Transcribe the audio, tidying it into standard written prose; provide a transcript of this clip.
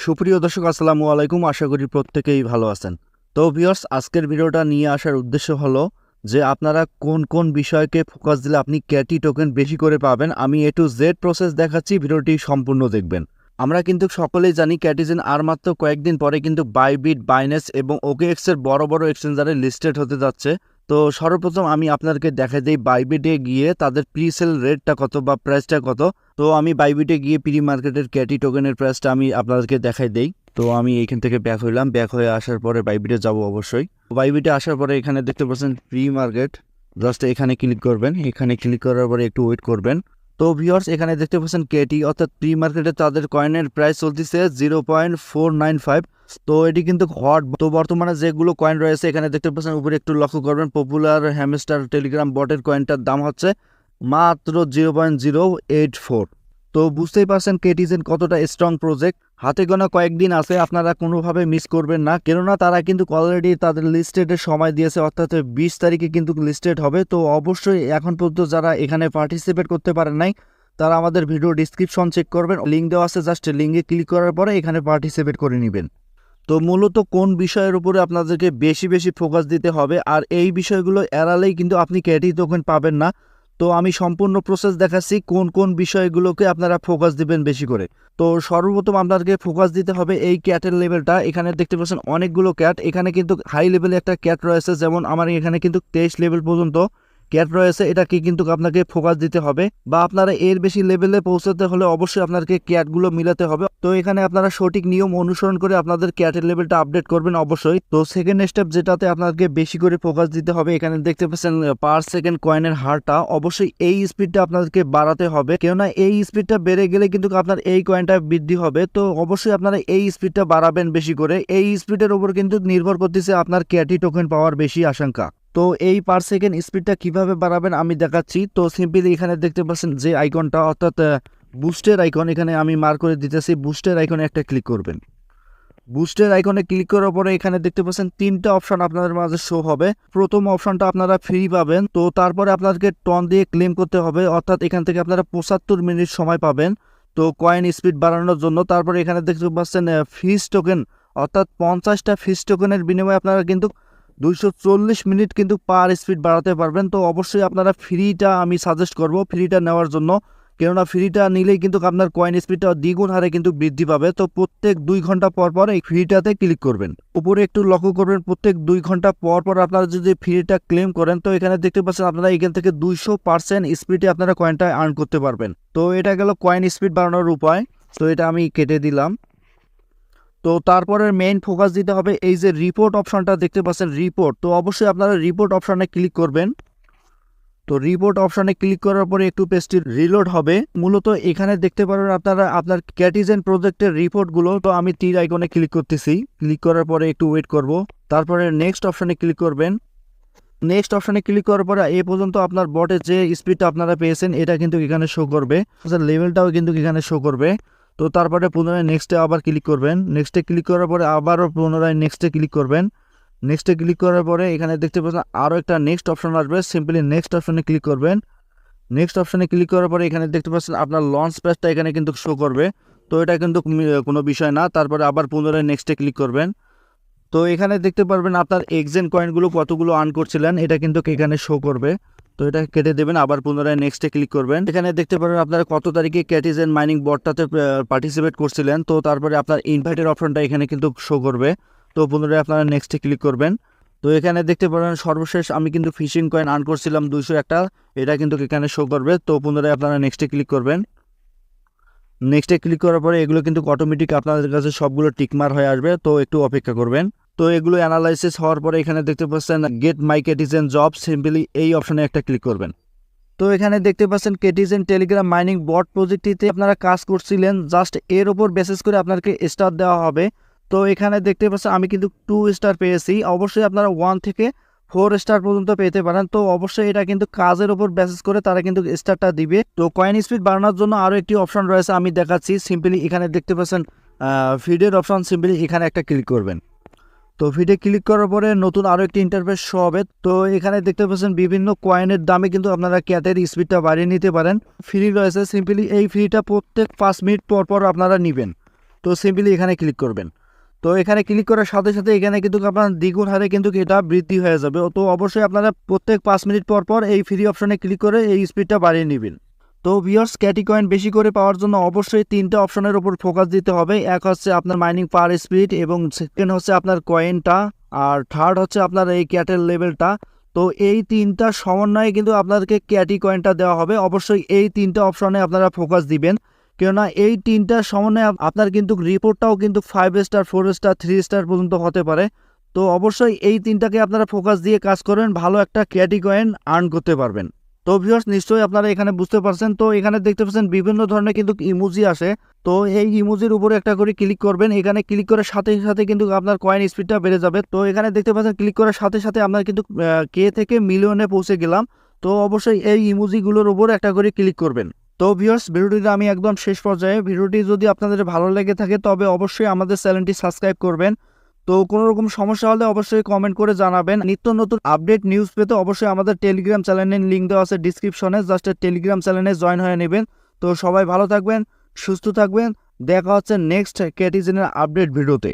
সুপ্রিয় দর্শক আসসালামু আলাইকুম, আশা করি প্রত্যেকেই ভালো আছেন। তো ভিউয়ার্স, আজকের ভিডিওটা নিয়ে আসার উদ্দেশ্য হলো যে আপনারা কোন কোন বিষয়কে ফোকাস দিলে আপনি ক্যাটি টোকেন বেশি করে পাবেন। আমি A to Z প্রসেস দেখাচ্ছি, ভিডিওটি সম্পূর্ণ দেখবেন। আমরা কিন্তু সকলেই জানি ক্যাটিজেন আর মাত্র কয়েকদিন পরে কিন্তু বাইবিট, বাইন্যান্স এবং OKX এর বড় বড় এক্সচেঞ্জারে লিস্টেড হতে যাচ্ছে। তো সর্বপ্রথম আমি আপনাদেরকে দেখাই দিই বাইবিটে গিয়ে তাদের প্রিসেল রেটটা কত বা প্রাইসটা কত। তো আমি বাইবিটে গিয়ে প্রি মার্কেটের ক্যাটি টোকেনের প্রাইসটা আমি আপনাদেরকে দেখাই দেই। তো আমি এইখান থেকে ব্যাক হইলাম, ব্যাক হয়ে আসার পরে বাইবিটে যাব অবশ্যই। বাইবিটে আসার পরে এখানে দেখতে পাচ্ছেন প্রি মার্কেট, জাস্ট এখানে ক্লিক করবেন। এখানে ক্লিক করার পরে একটু ওয়েট করবেন। তো ভিউয়ার্স, এখানে দেখতে পাচ্ছেন কেটি অর্থাৎ প্রি মার্কেটে তাদের কয়েনের প্রাইস চলতেছে 0.495। তো এটি কিন্তু হট। তো বর্তমানে যেগুলো কয়েন রয়েছে এখানে দেখতে পাচ্ছেন উপরে একটু লক্ষ্য করবেন, পপুলার হ্যামস্টার টেলিগ্রাম বটের কয়েনটার দাম হচ্ছে মাত্র 0.084। তো বুঝতেই পারছেন কেটিজেন কতটা স্ট্রং প্রজেক্ট। হাতে গোনা কয়েকদিন আছে, আপনারা কোনোভাবে মিস করবেন না, কেননা তারা কিন্তু অলরেডি তাদের লিস্টেডের সময় দিয়েছে, অর্থাৎ 20 তারিখে কিন্তু লিস্টেড হবে। তো অবশ্যই এখন পর্যন্ত যারা এখানে পার্টিসিপেট করতে পারেন নাই তারা আমাদের ভিডিও ডিসক্রিপশন চেক করবেন, লিঙ্ক দেওয়া আছে, জাস্ট লিঙ্কে ক্লিক করার পরে এখানে পার্টিসিপেট করে নেবেন। তো মূলত কোন বিষয়ের উপরে আপনাদেরকে বেশি বেশি ফোকাস দিতে হবে, আর এই বিষয়গুলো এড়ালেই কিন্তু আপনি ক্যাটি টোকেন পাবেন না। তো আমি সম্পূর্ণ প্রসেস দেখাচ্ছি কোন কোন বিষয়গুলোকে আপনারা ফোকাস দিবেন বেশি করে। তো সর্বপ্রথম আপনাদেরকে ফোকাস দিতে হবে এই ক্যাটের লেভেলটা। এখানে দেখতে পাচ্ছেন অনেকগুলো ক্যাট, এখানে কিন্তু হাই লেভেলে একটা ক্যাট রয়েছে, যেমন আমার এখানে কিন্তু 23 লেভেল পর্যন্ত ক্যাট রয়েছে। এটাকে কিন্তু আপনাকে ফোকাস দিতে হবে, বা আপনারা এর বেশি লেভেলে পৌঁছাতে হলে অবশ্যই আপনাদেরকে ক্যাটগুলো মিলাতে হবে। তো এখানে আপনারা সঠিক নিয়ম অনুসরণ করে আপনাদের ক্যাটের লেভেলটা আপডেট করবেন অবশ্যই। তো সেকেন্ড স্টেপ যেটাতে আপনাদেরকে বেশি করে ফোকাস দিতে হবে, এখানে দেখতে পাচ্ছেন পার সেকেন্ড কয়েনের হারটা, অবশ্যই এই স্পিডটা আপনাদেরকে বাড়াতে হবে, কেননা এই স্পিডটা বেড়ে গেলে কিন্তু আপনার এই কয়েনটা বৃদ্ধি হবে। তো অবশ্যই আপনারা এই স্পিডটা বাড়াবেন বেশি করে। এই স্পিডের উপর কিন্তু নির্ভর করতেছে আপনার ক্যাটি টোকেন পাওয়ার বেশি আশঙ্কা। তো এই পার সেকেন্ড স্পিডটা কিভাবে বাড়াবেন আমি দেখাচ্ছি। তো সিম্পলি এখানে দেখতে পাচ্ছেন যে আইকনটা, অর্থাৎ বুস্টের আইকন, এখানে আমি মার্ক করে দিতেছি, বুস্টের আইকনে একটা ক্লিক করবেন। বুস্টের আইকনে ক্লিক করার পরে এখানে দেখতে পাচ্ছেন তিনটা অপশন আপনাদের মাঝে শো হবে। প্রথম অপশনটা আপনারা ফ্রি পাবেন, তো তারপরে আপনাদেরকে টন দিয়ে ক্লেম করতে হবে, অর্থাৎ এখান থেকে আপনারা 75 মিনিট সময় পাবেন তো কয়েন স্পিড বাড়ানোর জন্য। তারপরে এখানে দেখতে পাচ্ছেন ফিস টোকেন, অর্থাৎ 50টা ফিস টোকেনের বিনিময়ে আপনারা কিন্তু 240 মিনিট কিন্তু পার স্পিড বাড়াতে পারবেন। তো অবশ্যই আপনারা ফ্রিটা আমি সাজেস্ট করব ফ্রিটা নেওয়ার জন্য, কেননা ফ্রিটা নিলেই কিন্তু আপনার কয়েন স্পিডটা দ্বিগুণ হারে কিন্তু বৃদ্ধি পাবে। তো প্রত্যেক 2 ঘন্টা পর পর এই ফ্রিটাতে ক্লিক করবেন। উপরে একটু লক্ষ্য করবেন, প্রত্যেক 2 ঘন্টা পর পর আপনারা যদি ফ্রিটা ক্লেম করেন তো এখানে দেখতে পাচ্ছেন আপনারা এখান থেকে 200% স্পিডে আপনারা কয়েনটা আর্ন করতে পারবেন। তো এটা গেল কয়েন স্পিড বাড়ানোর উপায়। তো এটা আমি কেটে দিলাম। তো তারপরে মেইন ফোকাস দিতে হবে এই যে রিপোর্ট অপশনটা দেখতে পাচ্ছেন, রিপোর্ট। তো অবশ্যই আপনারা রিপোর্ট অপশনে ক্লিক করবেন। তো রিপোর্ট অপশনে ক্লিক করার পরে একটু পেজটি রিলোড হবে। মূলত এখানে দেখতে পারবেন আপনারা আপনার ক্যাটিজেন প্রজেক্টের রিপোর্টগুলো। তো আমি তীর আইকনে ক্লিক করতেছি, ক্লিক করার পরে একটু ওয়েট করব, তারপরে নেক্সট অপশনে ক্লিক করবেন। নেক্সট অপশনে ক্লিক করার পরে এ পর্যন্ত আপনার বটের যে স্পিডটা আপনারা পেয়েছেন এটা কিন্তু এখানে শো করবে, লেভেলটাও কিন্তু এখানে শো করবে। তো তারপরে পুনরায় নেক্সটে আবার ক্লিক করবেন। নেক্সটে ক্লিক করার পরে আবারও পুনরায় নেক্সটে ক্লিক করবেন। নেক্সটে ক্লিক করার পরে এখানে দেখতে পাচ্ছেন আরও একটা নেক্সট অপশন আসবে, সিম্পলি নেক্সট অপশনে ক্লিক করবেন। নেক্সট অপশনে ক্লিক করার পরে এখানে দেখতে পাচ্ছেন আপনার লঞ্চ প্যাচটা এখানে কিন্তু শো করবে। তো এটা কিন্তু কোনো বিষয় না। তারপরে আবার পুনরায় নেক্সটে ক্লিক করবেন। তো এখানে দেখতে পারবেন আপনার এক্সচেঞ্জ কয়েনগুলো কতগুলো আর্ন করছিলেন এটা কিন্তু এখানে শো করবে। তো এটা কেটে দেবেন, আবার পুনরায় নেক্সটে ক্লিক করবেন। এখানে দেখতে পারবেন আপনারা কত তারিখে ক্যাটিজেন মাইনিং বটটাতে পার্টিসিপেট করছিলেন। তো তারপরে আপনার ইনভাইটের অপশনটা এখানে কিন্তু শো করবে। তো পুনরায় আপনারা নেক্সটে ক্লিক করবেন। তো এখানে দেখতে পারেন সর্বশেষ আমি কিন্তু ফিশিং কয়েন আর্ন করছিলাম 201টা, এটা কিন্তু এখানে শো করবে। তো পুনরায় আপনারা নেক্সটে ক্লিক করবেন। নেক্সটে ক্লিক করার পরে এগুলো কিন্তু অটোমেটিক আপনাদের কাছে সবগুলো টিকমার হয়ে আসবে, তো একটু অপেক্ষা করবেন। তো এগুলো অ্যানালাইসিস হওয়ার পরে এখানে দেখতে পাচ্ছেন গেট মাই ক্যাটিজেন জব, সিম্পলি এই অপশনে একটা ক্লিক করবেন। তো এখানে দেখতে পাচ্ছেন ক্যাটিজেন টেলিগ্রাম মাইনিং বট প্রজেক্টটিতে আপনারা কাজ করছিলেন, জাস্ট এর ওপর বেসিস করে আপনাকে স্টার দেওয়া হবে। তো এখানে দেখতে পাচ্ছেন আমি কিন্তু 2 স্টার পেয়েছি, অবশ্যই আপনারা 1 থেকে 4 স্টার পর্যন্ত পেতে পারেন। তো অবশ্যই এটা কিন্তু কাজের উপর বেসিস করে তারা কিন্তু স্টারটা দিবে। তো কয়েন স্পিড বাড়ানোর জন্য আরও একটি অপশন রয়েছে, আমি দেখাচ্ছি। সিম্পলি এখানে দেখতে পাচ্ছেন ফিডের অপশন, সিম্পলি এখানে একটা ক্লিক করবেন। তো ফিডে ক্লিক করার পরে নতুন আরও একটি ইন্টারফেস শো হবে। তো এখানে দেখতে পাচ্ছেন বিভিন্ন কয়েনের দামে কিন্তু আপনারা ক্যাটের স্পিডটা বাড়িয়ে নিতে পারেন। ফ্রি রয়েছে, সিম্পলি এই ফ্রিটা প্রত্যেক 5 মিনিট পর পর আপনারা নেবেন। তো তো সিম্পলি এখানে ক্লিক করবেন। তো এখানে ক্লিক করার সাথে সাথে এখানে কিন্তু আপনার দ্বিগুণ হারে কিন্তু এটা বৃদ্ধি হয়ে যাবে। তো অবশ্যই আপনারা প্রত্যেক 5 মিনিট পর পর এই ফ্রি অপশনে ক্লিক করে এই স্পিডটা বাড়িয়ে নেবেন। তো ভিউয়ার্স, ক্যাটি কয়েন বেশি করে পাওয়ার জন্য অবশ্যই 3টা অপশনের উপর ফোকাস দিতে হবে। এক হচ্ছে আপনার মাইনিং পার স্পিড, এবং সেকেন্ড হচ্ছে আপনার কয়েনটা, আর থার্ড হচ্ছে আপনার এই ক্যাটের লেভেলটা। তো এই 3টা সমন্বয়ে কিন্তু আপনাদেরকে ক্যাটি কয়েনটা দেওয়া হবে। অবশ্যই এই 3টা অপশনে আপনারা ফোকাস দিবেন, কেননা এই 3টার সমন্বয়ে আপনার কিন্তু রিপোর্টটাও কিন্তু 5 স্টার, 4 স্টার, 3 স্টার পর্যন্ত হতে পারে। তো অবশ্যই এই 3টাকে আপনারা ফোকাস দিয়ে কাজ করবেন, ভালো একটা ক্যাটি কয়েন আর্ন করতে পারবেন। তো ভিউয়ার্স, নিশ্চয়ই আপনারা এখানে বুঝতে পারছেন। তো এখানে দেখতে পাচ্ছেন বিভিন্ন ধরনের কিন্তু ইমোজি আসে। তো এই ইমোজির উপরে একটা করে ক্লিক করবেন। এখানে ক্লিক করার সাথে সাথে কিন্তু আপনার কয়েন স্পিডটা বেড়ে যাবে। তো এখানে দেখতে পাচ্ছেন ক্লিক করার সাথে সাথে আপনার কিন্তু কে থেকে মিলিয়নে পৌঁছে গেলাম। তো অবশ্যই এই ইমোজিগুলোর উপর একটা করে ক্লিক করবেন। তো ভিউয়ার্স, ভিডিওটিতে আমি একদম শেষ পর্যায়ে, ভিডিওটি যদি আপনাদের ভালো লেগে থাকে তবে অবশ্যই আমাদের চ্যানেলটি সাবস্ক্রাইব করবেন। তো কোনো রকম সমস্যা হলে অবশ্যই কমেন্ট করে জানাবেন। নিত্য নতুন আপডেট নিউজ পেতে অবশ্যই আমাদের টেলিগ্রাম চ্যানেলের লিঙ্ক দেওয়া আছে ডিসক্রিপশনে, জাস্ট টেলিগ্রাম চ্যানেলে জয়েন হয়ে নেবেন। তো সবাই ভালো থাকবেন, সুস্থ থাকবেন, দেখা হচ্ছে নেক্সট ক্যাটিজেনের আপডেট ভিডিওতে।